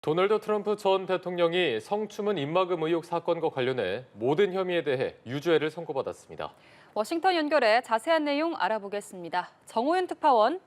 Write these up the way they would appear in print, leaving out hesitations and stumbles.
도널드 트럼프 전 대통령이 성추문 입막음 의혹 사건과 관련해 모든 혐의에 대해 유죄를 선고받았습니다. 워싱턴 연결해 자세한 내용 알아보겠습니다. 정호윤 특파원.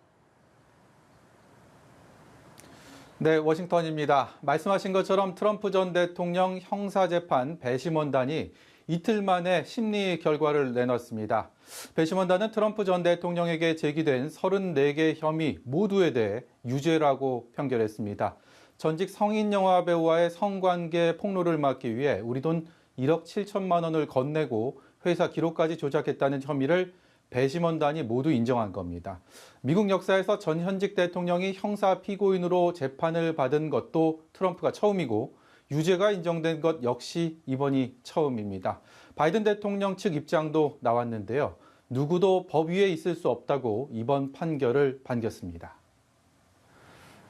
네, 워싱턴입니다. 말씀하신 것처럼 트럼프 전 대통령 형사재판 배심원단이 이틀 만에 심리 결과를 내놨습니다. 배심원단은 트럼프 전 대통령에게 제기된 34개 혐의 모두에 대해 유죄라고 판결했습니다. 전직 성인 영화 배우와의 성관계 폭로를 막기 위해 우리 돈 1억 7천만 원을 건네고 회사 기록까지 조작했다는 혐의를 배심원단이 모두 인정한 겁니다. 미국 역사에서 전 현직 대통령이 형사 피고인으로 재판을 받은 것도 트럼프가 처음이고 유죄가 인정된 것 역시 이번이 처음입니다. 바이든 대통령 측 입장도 나왔는데요. 누구도 법 위에 있을 수 없다고 이번 판결을 반겼습니다.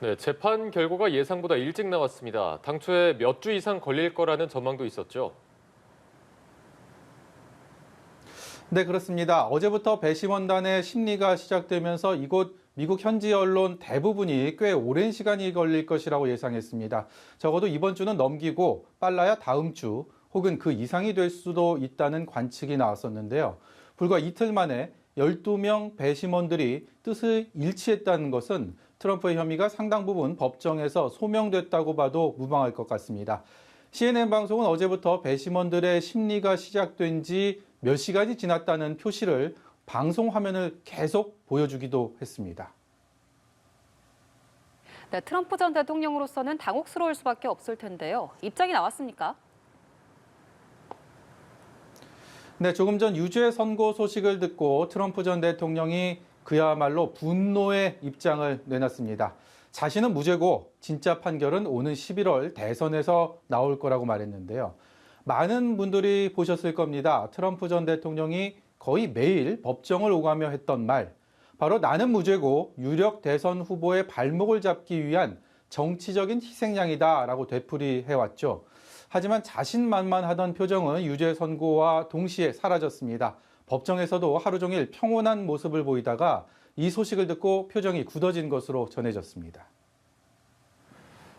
네, 재판 결과가 예상보다 일찍 나왔습니다. 당초에 몇 주 이상 걸릴 거라는 전망도 있었죠. 네, 그렇습니다. 어제부터 배심원단의 심리가 시작되면서 이곳 미국 현지 언론 대부분이 꽤 오랜 시간이 걸릴 것이라고 예상했습니다. 적어도 이번 주는 넘기고 빨라야 다음 주 혹은 그 이상이 될 수도 있다는 관측이 나왔었는데요. 불과 이틀 만에 12명 배심원들이 뜻을 일치했다는 것은 트럼프의 혐의가 상당 부분 법정에서 소명됐다고 봐도 무방할 것 같습니다. CNN 방송은 어제부터 배심원들의 심리가 시작된 지 몇 시간이 지났다는 표시를 방송 화면을 계속 보여주기도 했습니다. 네, 트럼프 전 대통령으로서는 당혹스러울 수밖에 없을 텐데요. 입장이 나왔습니까? 네, 조금 전 유죄 선고 소식을 듣고 트럼프 전 대통령이 그야말로 분노의 입장을 내놨습니다. 자신은 무죄고 진짜 판결은 오는 11월 대선에서 나올 거라고 말했는데요. 많은 분들이 보셨을 겁니다. 트럼프 전 대통령이 거의 매일 법정을 오가며 했던 말, 바로 나는 무죄고 유력 대선 후보의 발목을 잡기 위한 정치적인 희생양이다라고 되풀이해왔죠. 하지만 자신만만하던 표정은 유죄 선고와 동시에 사라졌습니다. 법정에서도 하루 종일 평온한 모습을 보이다가 이 소식을 듣고 표정이 굳어진 것으로 전해졌습니다.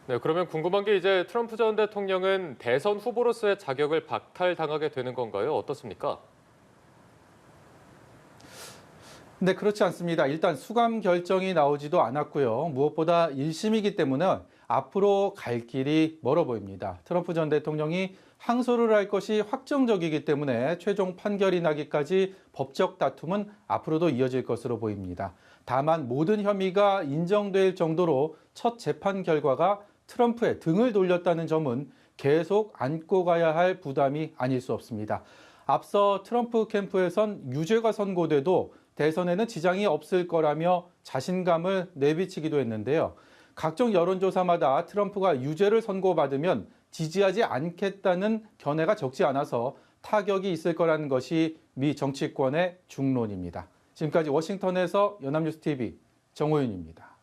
네, 그러면 궁금한 게 이제 트럼프 전 대통령은 대선 후보로서의 자격을 박탈당하게 되는 건가요? 어떻습니까? 네, 그렇지 않습니다. 일단 수감 결정이 나오지도 않았고요. 무엇보다 1심이기 때문에 앞으로 갈 길이 멀어 보입니다. 트럼프 전 대통령이 항소를 할 것이 확정적이기 때문에 최종 판결이 나기까지 법적 다툼은 앞으로도 이어질 것으로 보입니다. 다만 모든 혐의가 인정될 정도로 첫 재판 결과가 트럼프의 등을 돌렸다는 점은 계속 안고 가야 할 부담이 아닐 수 없습니다. 앞서 트럼프 캠프에선 유죄가 선고돼도 대선에는 지장이 없을 거라며 자신감을 내비치기도 했는데요. 각종 여론조사마다 트럼프가 유죄를 선고받으면 지지하지 않겠다는 견해가 적지 않아서 타격이 있을 거라는 것이 미 정치권의 중론입니다. 지금까지 워싱턴에서 연합뉴스TV 정호윤입니다.